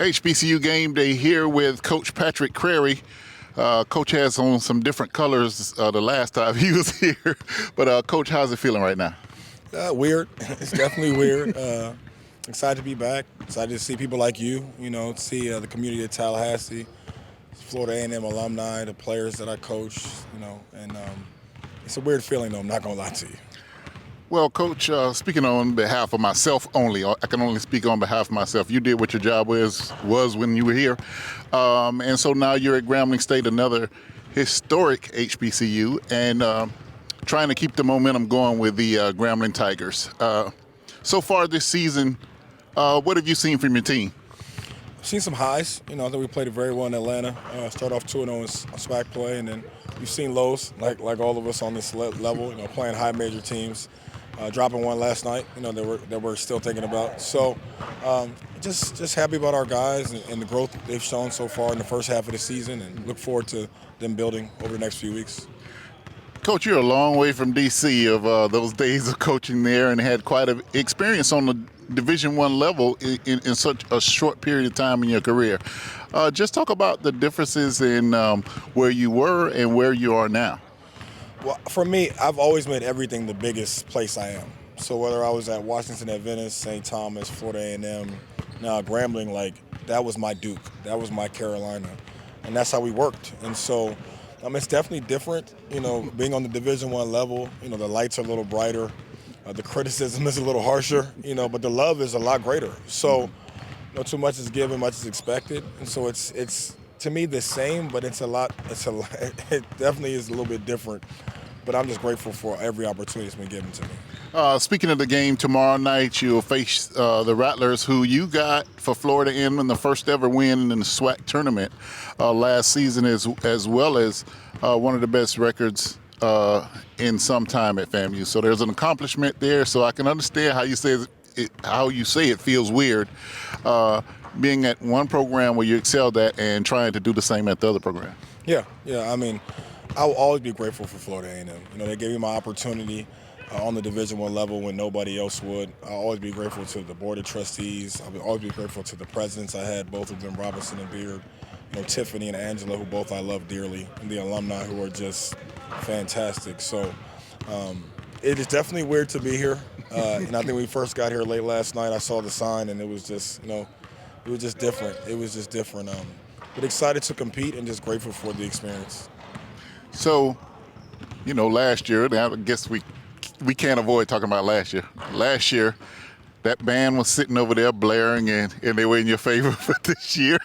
HBCU Game Day here with Coach Patrick Crarey. Coach has on some different colors the last time he was here. But Coach, how's it feeling right now? Weird. It's definitely weird. Excited to be back. Excited to see people like you, see the community of Tallahassee, Florida A&M alumni, the players that I coach, and it's a weird feeling, though, I'm not going to lie to you. Well, Coach, speaking on behalf of myself only, I can only speak on behalf of myself. You did what your job was when you were here. And so now you're at Grambling State, another historic HBCU, and trying to keep the momentum going with the Grambling Tigers. So far this season, what have you seen from your team? I've seen some highs. I think we played it very well in Atlanta. Start off 2-0 in SWAC play, and then we've seen lows, like all of us on this level, playing high major teams. Dropping one last night, that we're still thinking about. So just happy about our guys and the growth they've shown so far in the first half of the season, and look forward to them building over the next few weeks. Coach, you're a long way from D.C. of those days of coaching there, and had quite an experience on the Division I level in such a short period of time in your career. Just talk about the differences in where you were and where you are now. Well, for me, I've always made everything the biggest place I am. So whether I was at Washington Adventist, St. Thomas, Florida A&M, now Grambling, that was my Duke, that was my Carolina, and that's how we worked. And so it's definitely different, being on the Division I level. The lights are a little brighter, the criticism is a little harsher, but the love is a lot greater. So too much is given, much is expected, and so it's to me the same, but it definitely is a little bit different. But I'm just grateful for every opportunity that's been given to me. Speaking of the game tomorrow night, you'll face the Rattlers, who you got for Florida A&M in the first ever win in the SWAC tournament last season, as well as one of the best records in some time at FAMU. So there's an accomplishment there. So I can understand how you say it feels weird, being at one program where you excelled at and trying to do the same at the other program. Yeah. I will always be grateful for Florida A&M. They gave me my opportunity on the Division I level when nobody else would. I'll always be grateful to the Board of Trustees. I'll always be grateful to the presidents I had, both of them, Robinson and Beard, Tiffany and Angela, who both I love dearly, and the alumni, who are just fantastic. So it is definitely weird to be here. And I think when we first got here late last night, I saw the sign, and it was just, it was just different. It was just different. But excited to compete and just grateful for the experience. So, last year, I guess we can't avoid talking about last year. Last year, that band was sitting over there blaring, and they were in your favor for this year.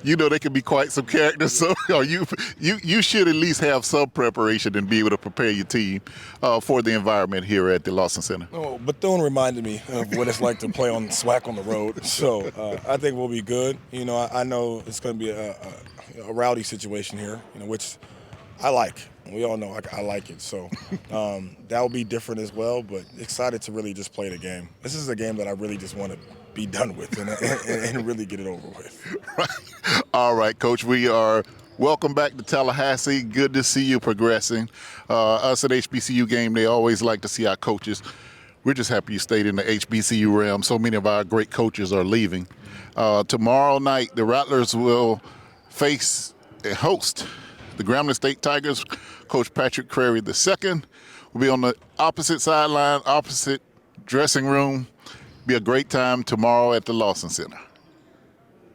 They can be quite some characters, so you should at least have some preparation and be able to prepare your team for the environment here at the Lawson Center. Oh, Bethune reminded me of what it's like to play on SWAC on the road, so I think we'll be good. I know it's going to be a rowdy situation here, which I like. We all know I like it, so that will be different as well, but excited to really just play the game. This is a game that I really just want to be done with and really get it over with. Right. All right, Coach, we are welcome back to Tallahassee. Good to see you progressing. Us at HBCU Game Day always like to see our coaches. We're just happy you stayed in the HBCU realm. So many of our great coaches are leaving. Tomorrow night, the Rattlers will face and host the Grambling State Tigers. Coach Patrick Crarey II will be on the opposite sideline, opposite dressing room. Be a great time tomorrow at the Lawson Center.